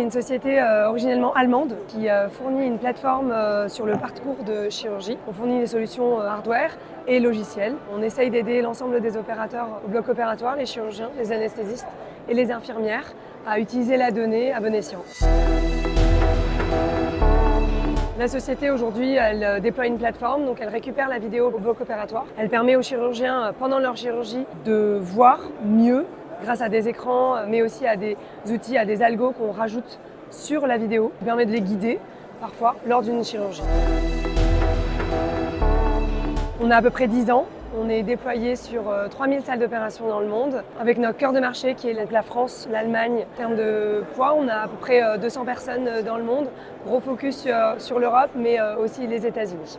une société originellement allemande qui fournit une plateforme sur le parcours de chirurgie. On fournit des solutions hardware et logicielles. On essaye d'aider l'ensemble des opérateurs au bloc opératoire, les chirurgiens, les anesthésistes et les infirmières à utiliser la donnée à bon escient. La société aujourd'hui, elle déploie une plateforme, donc elle récupère la vidéo au bloc opératoire. Elle permet aux chirurgiens, pendant leur chirurgie, de voir mieux grâce à des écrans, mais aussi à des outils, à des algos qu'on rajoute sur la vidéo, qui permet de les guider parfois lors d'une chirurgie. On a à peu près 10 ans. On est déployé sur 3000 salles d'opération dans le monde, avec notre cœur de marché qui est la France, l'Allemagne. En termes de poids, on a à peu près 200 personnes dans le monde. Gros focus sur l'Europe, mais aussi les États-Unis.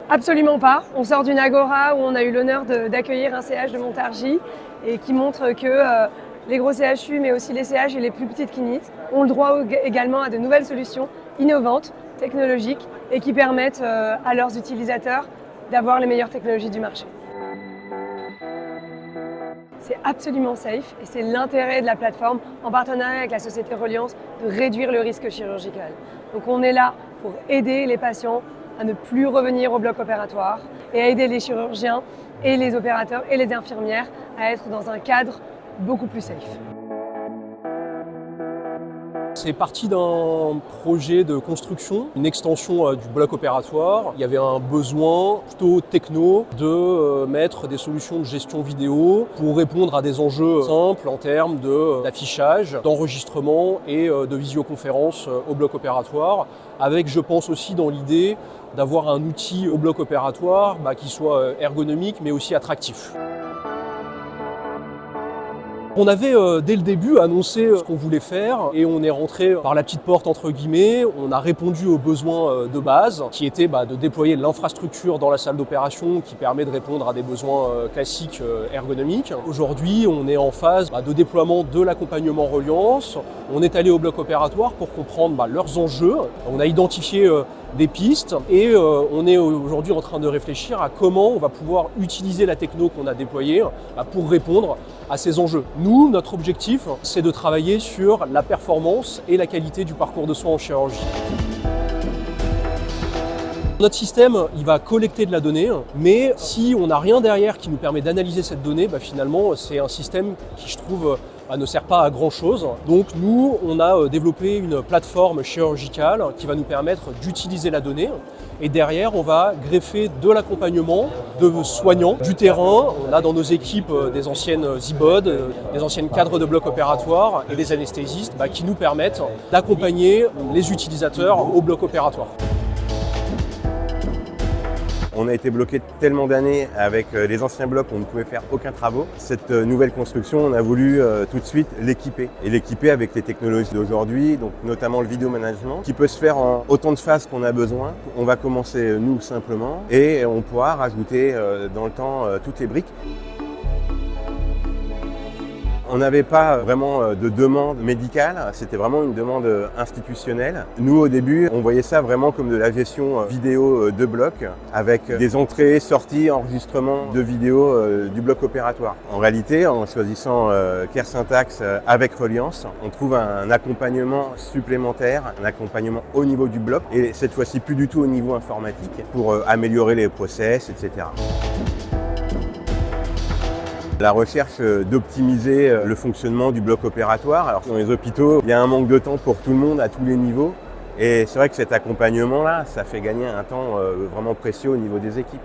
Absolument pas. On sort d'une agora où on a eu l'honneur d'accueillir un CH de Montargis et qui montre que les gros CHU, mais aussi les CH et les plus petites cliniques, ont le droit également à de nouvelles solutions innovantes, technologiques et qui permettent à leurs utilisateurs d'avoir les meilleures technologies du marché. C'est absolument safe et c'est l'intérêt de la plateforme en partenariat avec la société Reliance de réduire le risque chirurgical. Donc on est là pour aider les patients à ne plus revenir au bloc opératoire et à aider les chirurgiens et les opérateurs et les infirmières à être dans un cadre beaucoup plus safe. C'est parti d'un projet de construction, une extension du bloc opératoire. Il y avait un besoin plutôt techno de mettre des solutions de gestion vidéo pour répondre à des enjeux simples en termes d'affichage, d'enregistrement et de visioconférence au bloc opératoire, avec, je pense aussi, dans l'idée d'avoir un outil au bloc opératoire qui soit ergonomique mais aussi attractif. On avait dès le début annoncé ce qu'on voulait faire et on est rentré par la petite porte entre guillemets. On a répondu aux besoins de base qui étaient de déployer l'infrastructure dans la salle d'opération qui permet de répondre à des besoins classiques ergonomiques. Aujourd'hui, on est en phase de déploiement de l'accompagnement Reliance. On est allé au bloc opératoire pour comprendre leurs enjeux. On a identifié des pistes et on est aujourd'hui en train de réfléchir à comment on va pouvoir utiliser la techno qu'on a déployée pour répondre à ces enjeux. Nous, notre objectif, c'est de travailler sur la performance et la qualité du parcours de soins en chirurgie. Notre système, il va collecter de la donnée, mais si on n'a rien derrière qui nous permet d'analyser cette donnée, finalement, c'est un système qui, je trouve, ne sert pas à grand chose. Donc nous, on a développé une plateforme chirurgicale qui va nous permettre d'utiliser la donnée et derrière, on va greffer de l'accompagnement de soignants du terrain. On a dans nos équipes des anciennes IBOD, des anciennes cadres de bloc opératoire et des anesthésistes qui nous permettent d'accompagner les utilisateurs au bloc opératoire. On a été bloqué tellement d'années avec les anciens blocs où on ne pouvait faire aucun travaux. Cette nouvelle construction, on a voulu tout de suite l'équiper. Et l'équiper avec les technologies d'aujourd'hui, donc notamment le vidéo management, qui peut se faire en autant de phases qu'on a besoin. On va commencer nous simplement et on pourra rajouter dans le temps toutes les briques. On n'avait pas vraiment de demande médicale, c'était vraiment une demande institutionnelle. Nous, au début, on voyait ça vraiment comme de la gestion vidéo de bloc, avec des entrées, sorties, enregistrements de vidéos du bloc opératoire. En réalité, en choisissant Care Syntax avec Reliance, on trouve un accompagnement supplémentaire, un accompagnement au niveau du bloc, et cette fois-ci plus du tout au niveau informatique, pour améliorer les process, etc. La recherche d'optimiser le fonctionnement du bloc opératoire. Alors dans les hôpitaux, il y a un manque de temps pour tout le monde à tous les niveaux. Et c'est vrai que cet accompagnement-là, ça fait gagner un temps vraiment précieux au niveau des équipes.